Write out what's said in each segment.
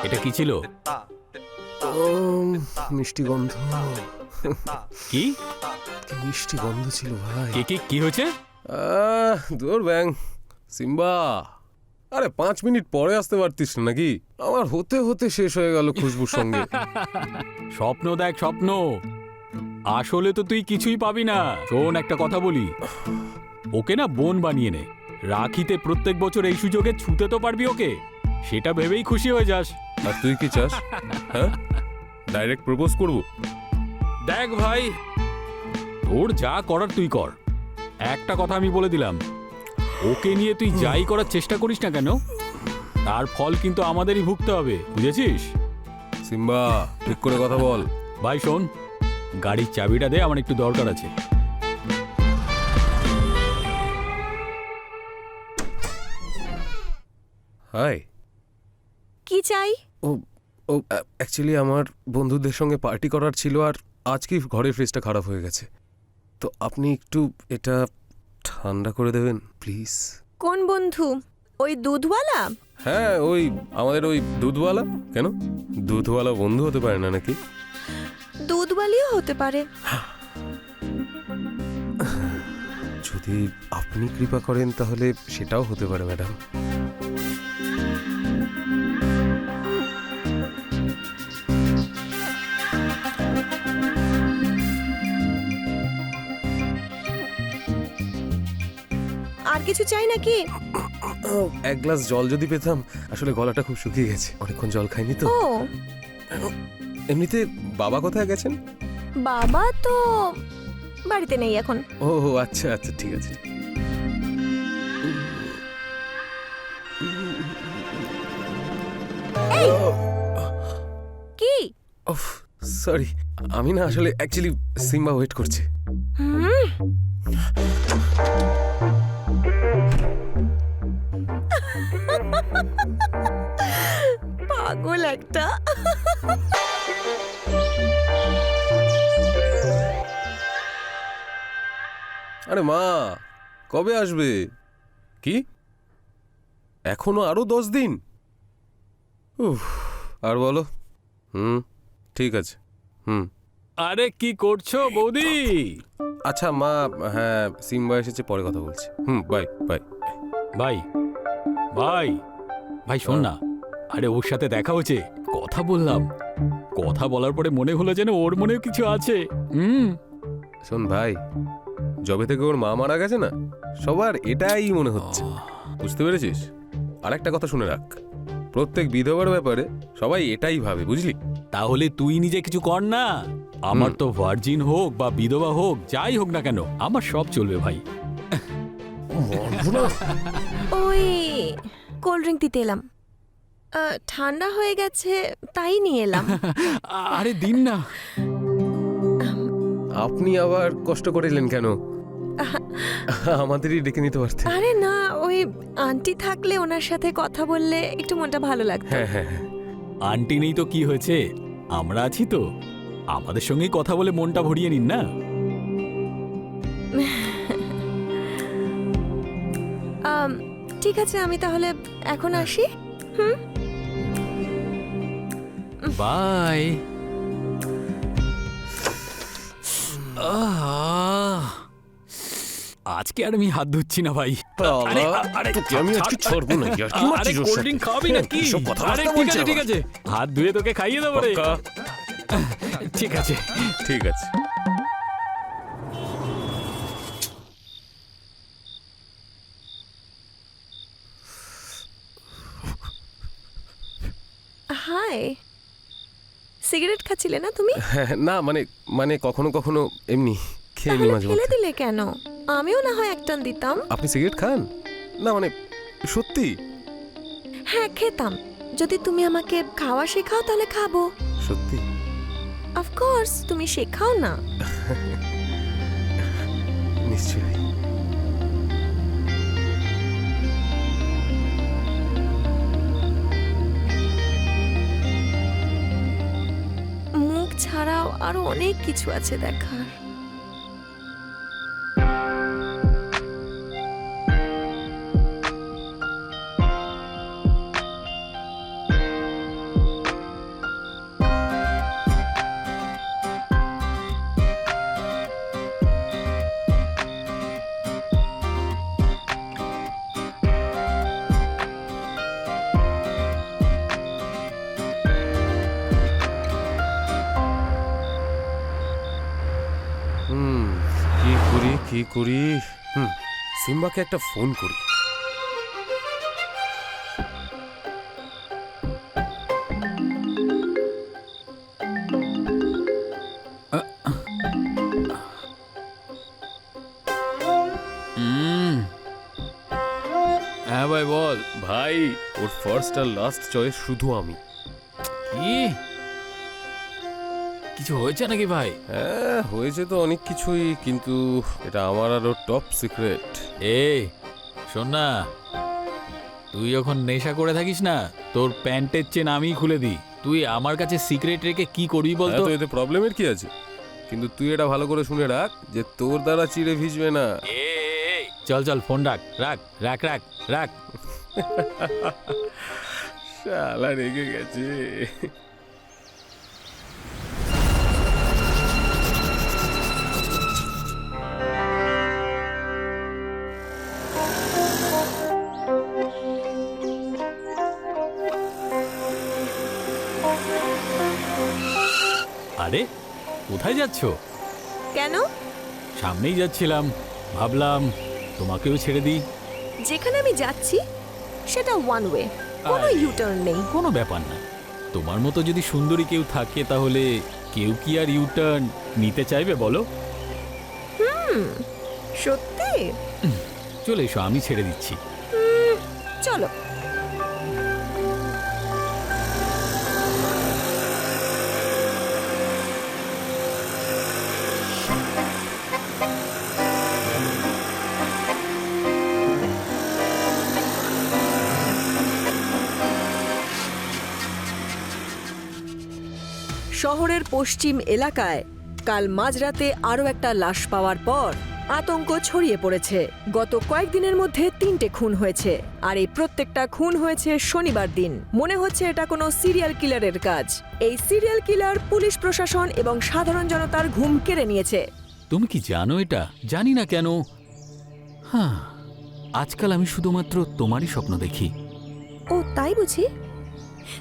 এটা কি ছিল? মিষ্টি গন্ধ। কি কি মিষ্টি গন্ধ ছিল ভাই। কি হয়েছে? দূর ব্যাং সিম্বা, আরে 5 মিনিট পরে আসতে পারতিস না নাকি? আমার হতে হতে শেষ হয়ে গেল খুশবুর সঙ্গে। স্বপ্ন দেখ স্বপ্ন, আসলে তো তুই কিছুই পাবি না। শোন একটা কথা বলি, ওকে না বোন বানিয়ে নে। রাখিতে প্রত্যেক বছর এই সুযোগে ছুতে তো পারবি ওকে, সেটা ভেবেই খুশি হয়ে যাস। আর তুই কি চাস? হ্যাঁ, ডাইরেক্ট প্রপোজ করব? দেখ ভাই, তোর যা করার তুই কর, একটা কথা আমি বলে দিলাম, ওকে নিয়ে তুই যাই করার চেষ্টা করিস না কেন, তার ফল কিন্তু আমাদেরই ভুগতে হবে, বুঝেছিস? সিম্বা ঠিক করে কথা বল। ভাই শোন, গাড়ির চাবিটা দে, আমার একটু দরকার আছে। হাই। কি চাই? ও ও অ্যাকচুয়ালি আমার বন্ধুদের সঙ্গে পার্টি করার ছিল, আর আজকে ঘরের ফ্রিজটা খারাপ হয়ে গেছে, তো আপনি একটু এটা ঠান্ডা করে দেবেন প্লিজ। কোন বন্ধু? ওই দুধওয়ালা? হ্যাঁ, ওই আমাদের ওই দুধওয়ালা। কেন, দুধওয়ালা বন্ধু হতে পারে না নাকি? দুধওয়ালিও হতে পারে। যদি আপনি কৃপা করেন তাহলে সেটাও হতে পারে ম্যাডাম। আর কিছু চাই নাকি? এক গ্লাস জল যদি পেতাম, আসলে গলাটা খুব শুকিয়ে গেছে, অনেকক্ষণ জল খাইনি তো। ও এমনিতে বাবা কোথায় গেছেন? বাবা তো বাড়িতে নেই এখন। ও আচ্ছা আচ্ছা, ঠিক আছে। কি? ওফ সরি, আমি না আসলে অ্যাকচুয়ালি সিম্বা ওয়েট করছে। পাগল একটা। আরে মা, কবে আসবে? কি এখনো আরো 10 দিন? উফ, আর বলো। ঠিক আছে। আরে কি করছো বৌদি? আচ্ছা মা, হ্যাঁ সিম্বা এসেছে, পরে কথা বলছি। Bye bye. ভাই ভাই ভাই শোন না, আরে ওর সাথে দেখা হয়েছে, কথা বললাম, কথা বলার পরে মনে হলো যেন ওর মনেও কিছু আছে। শোন ভাই, যবে থেকে ওর মা মারা গেছে না, সবার এটাই মনে হচ্ছে, বুঝতে পেরেছিস? আর একটা কথা শুনে রাখ, প্রত্যেক বিধবার ব্যাপারে সবাই এটাই ভাবে, বুঝলি? তাহলে তুই নিজে কিছু কর না। আমার তো ভার্জিন হোক বা বিধবা হোক, যাই হোক না কেন, আমার সব চলবে ভাই। ওই কোল্ড ড্রিঙ্ক দিতে এলাম, ঠান্ডা হয়ে গেছে তাই নিয়ে এলাম। আরে দিন না। আপনি আবার কষ্ট করে এলেন কেন? আমাদেরই ডেকে নিতে পারতেন। আরে না, ওই আন্টি থাকলে ওনার সাথে কথা বললে একটু মনটা ভালো লাগতো। হ্যাঁ হ্যাঁ হ্যাঁ। আন্টি নেই তো কি হয়েছে, আমরা আছি তো, আমাদের সঙ্গেই কথা বলে মনটা ভরিয়ে নিন না। ঠিক আছে, আমি তাহলে এখন আসি। বাই। আজকে আর আমি হাত ধুচ্ছি না ভাই। আমি আজকে ছাড়বো না। আরে কোল্ড ড্রিঙ্ক খাবি নাকি? আরে ঠিক আছে, হাত ধুয়ে তোকে খাইয়ে দেবো রে। ঠিক আছে ঠিক আছে। হাই, সিগারেট খাচ্ছিলে না তুমি? না মানে মানে কখনো কখনো এমনি খেয়ে নি মাঝে ফেলে মধ্যে। দিলে কেন? আমিও না হয় একটান দিতাম। আপনি সিগারেট খান না? মানে সত্যি? হ্যাঁ খেতাম, যদি তুমি আমাকে খাওয়া শেখাও তাহলে খাবো। সত্যি? অফকোর্স, তুমি শেখাও না। নিশ্চয়ই। মুখ ছাড়াও আরো অনেক কিছু আছে দেখার। কি করি? সিম্বাকে একটা ফোন করি। হ্যাঁ ভাই বল। ভাই, ওর ফার্স্ট আর লাস্ট চয়েস শুধু আমি। কি কিছু হয়েছে নাকি ভাই? হ্যাঁ, হয়েছে তো অনেক কিছুই, কিন্তু এটা আমার আরো টপ সিক্রেট। এই শোন না, তুই যখন নেশা করে থাকিস না, তোর প্যান্টের চেন আমিই খুলে দিই। তুই আমার কাছে সিক্রেট রেখে কি করবি বলতো? তো এতে প্রবলেমের কি আছে? কিন্তু তুই এটা ভালো করে শুনে রাখ যে তোর দ্বারা চিড়ে ভিজবে না। চল চল, ফোন রাখ রাখ রাখ রাখ রাখ। শালা রেগে গেছে। আরে কোথায় যাচ্ছ? কেন? সামনেই যাচ্ছিলাম, ভাবলাম তোমাকেও ছেড়ে দিই। যেখানে আমি যাচ্ছি সেটা ওয়ান ওয়ে, কোনো আরে। ইউটার্ন নেই। কোনো ব্যাপার না, তোমার মতো যদি সুন্দরী কেউ থাকে তাহলে কেউ কি আর ইউটার্ন নিতে চাইবে বলো? সত্যি? চলে এসো, আমি ছেড়ে দিচ্ছি। চলো। শহরের পশ্চিম এলাকায় কাল মাঝরাতে আরও একটা লাশ পাওয়ার পর আতঙ্ক ছড়িয়ে পড়েছে। গত কয়েকদিনের মধ্যে 3টে খুন হয়েছে, আর এই প্রত্যেকটা খুন হয়েছে শনিবার দিন। মনে হচ্ছে এটা কোনো সিরিয়াল কিলারের কাজ। এই সিরিয়াল কিলার পুলিশ প্রশাসন এবং সাধারণ জনতার ঘুম কেড়ে নিয়েছে। তুমি কি জানো এটা? জানি না কেন, হ্যাঁ, আজকাল আমি শুধুমাত্র তোমারই স্বপ্ন দেখি। ও তাই বুঝি?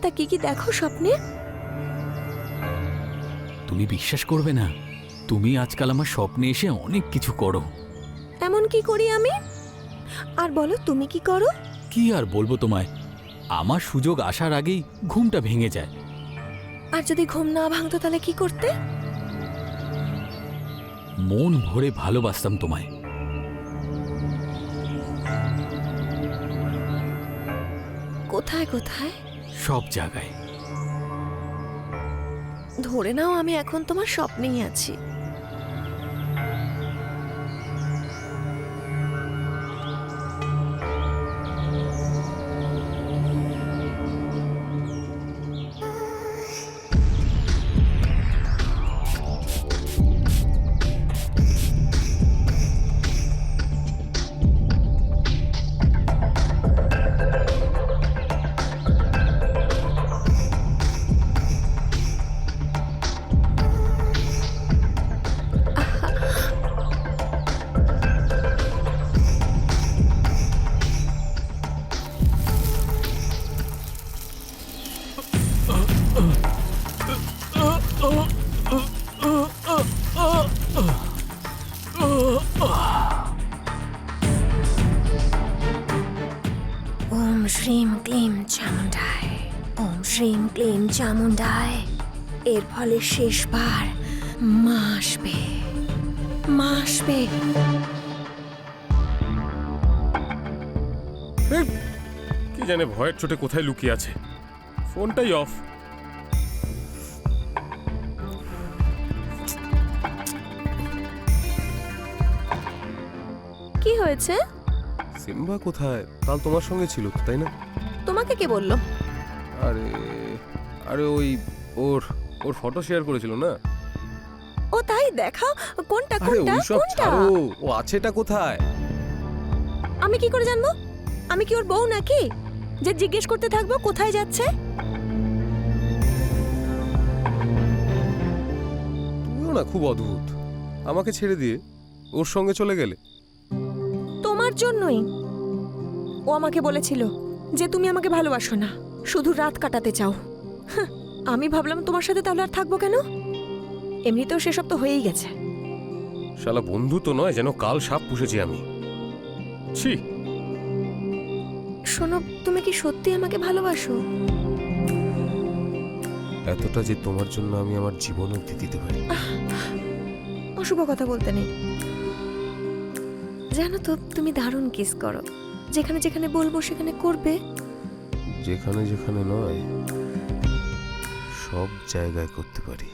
তা কি কি দেখো স্বপ্নে? তুমি বিশ্বাস করবে না, তুমি আজকাল আমার স্বপ্নে এসে অনেক কিছু করো। এমন কি করি আমি? আর বলো তুমি কি করো? কি আর বলবো তোমায়, আমার সুযোগ আসার আগেই ঘুমটা ভেঙে যায়। আর যদি ঘুম না ভাঙতো তাহলে কি করতে? মন ভরে ভালোবাসতাম তোমায়। কোথায় কোথায়? সব জায়গায়। ধরে নাও আমি এখন তোমার স্বপ্নেই আছি। ওম শ্রীম ক্লিম চামুন্ডায়, ওম শ্রীম ক্লিম চামুন্ডায়। এর ফলে শেষবার মা আসবে, মা আসবে। কি জানে ভয়ের চোটে কোথায় লুকিয়ে আছে। ফোনটাই অফ। কি হয়েছে? সিম্বা কোথায়? কাল তোমার সঙ্গে ছিল তো, তাই না? তোমাকে কে বললো? আরে আরে ওই ওর ওর ফটো শেয়ার করেছিল না? ও তাই, দেখাও কোনটা আরে কোনটা ওইসব কোনটা? ছাড়ো, ও আছেটা কোথায়? আমি কি করে জানবো? আমি কি ওর বউ নাকি যে জিজ্ঞেস করতে থাকবো কোথায় যাচ্ছে? তুমিও না খুব অদ্ভুত। আমাকে ছেড়ে দিয়ে ওর সঙ্গে চলে গেলে। তোমার জন্যই। ও আমাকে বলেছিল যে তুমি আমাকে ভালোবাসো না, শুধু রাত কাটাতে চাও। হাহ, আমি ভাবলাম তোমার সাথে তাহলে আর থাকবো কেন? এমনিতেও সেসব তো হয়েই গেছে। শালা বন্ধু তো নয়, যেন কাল সাপ পুষেছি আমি। ছি। শোনো, তুমি কি সত্যি আমাকে ভালোবাসো? এতটা যে তোমার জন্য আমি আমার জীবন অবধি দিতে পারি। অশুভ কথা বলতে নেই। জানো তো, তুমি দারুণ কিস করো। যেখানে যেখানে বলবো সেখানে করবে। যেখানে যেখানে নয়, সব জায়গায় করতে পারি।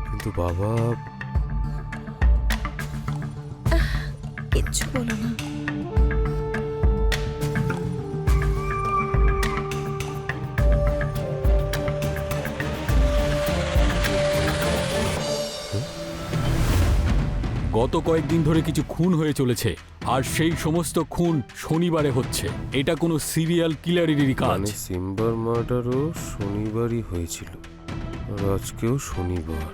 কিন্তু বাবা, কিচ্ছু বলো না। গত কয়েকদিন ধরে কিছু খুন হয়ে চলেছে, আর সেই সমস্ত খুন শনিবারে হচ্ছে। এটা কোনো সিরিয়াল কিলারেরই কাজ। মানে সিম্বার মার্ডারও শনিবারই হয়েছিল, আর আজকেও শনিবার।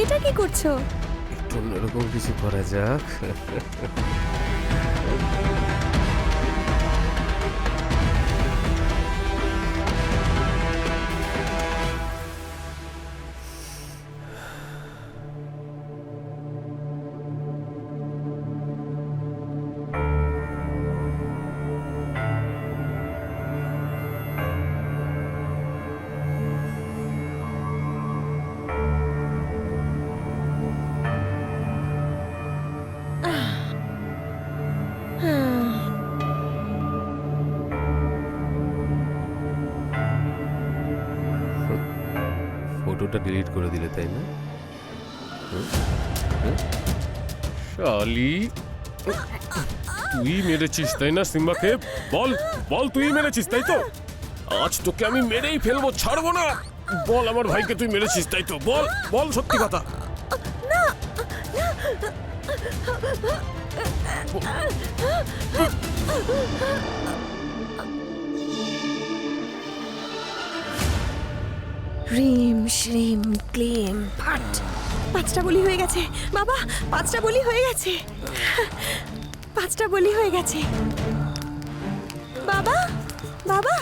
এটা কি করছো? একটু অন্যরকম কিছু করা যাক। ফটোটা ডিলিট করে দিলে, তাই না? শালি, তুই মেরেছিস তাই না সিম্বাকে? বল বল, তুই মেরেছিস তাই তো? আজ তোকে আমি মেরেই ফেলবো, ছাড়বো না। বল আমার ভাইকে তুই মেরেছিস তাই তো? বল বল সত্যি কথা। রিম শ্রিম ক্লিম ফাট। 5টা বলি হয়ে গেছে বাবা, 5টা বলি হয়ে গেছে। 5টা বলি হয়ে গেছে বাবা। বাবা,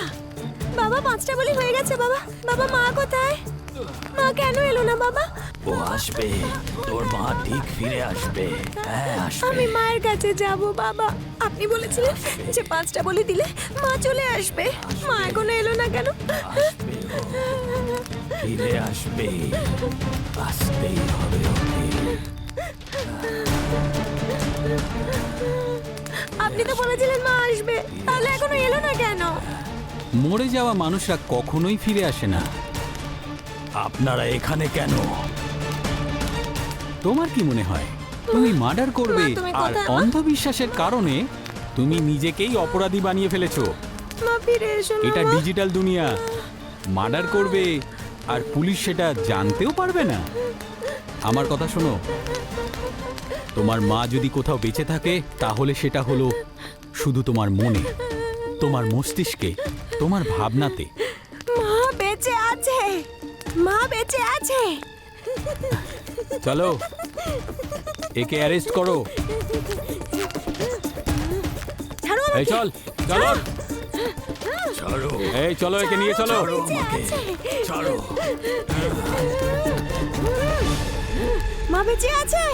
বাবা 5টা বলি হয়ে গেছে বাবা। বাবা, মা কোথায়? মা কেন এলো না বাবা? ও আসবে, তোর মা ঠিক ফিরে আসবে। হ্যাঁ আসবে। আমি মায়ের কাছে যাব বাবা। আপনি বলেছিলেন যে 5টা বলি দিলে মা চলে আসবে। মা এখনো এলো না কেন? আসবে ও, ফিরে আসবে, আসতেই হবে ওকে। আপনি তো বলেছিলেন মা আসবে, তাহলে এখনো এলো না কেন? মরে যাওয়া মানুষরা কখনোই ফিরে আসে না। আপনারা এখানে কেন? তোমার কি মনে হয় তুমি মার্ডার করবে, মা, তুমি আর কোথায়, মা? অন্ধবিশ্বাসের কারণে তুমি নিজেকেই অপরাধী বানিয়ে ফেলেছো? মা ফিরে এসো না এটা মা। ডিজিটাল দুনিয়া। মার্ডার করবে আর পুলিশ সেটা জানতেও পারবে না। আমার কথা শোনো, তোমার মা যদি কোথাও বেঁচে থাকে তাহলে সেটা হলো শুধু তোমার মনে, তোমার মস্তিষ্কে, তোমার ভাবনাতে। মা বেঁচে আছে, মা বেঁচে আছে। চলো, একে অ্যারেস্ট করো। এই চল চলো ছাড়ো এই চলো একে নিয়ে চলো ছাড়ো আমাকে ছাড়ো মা বেঁচে আছে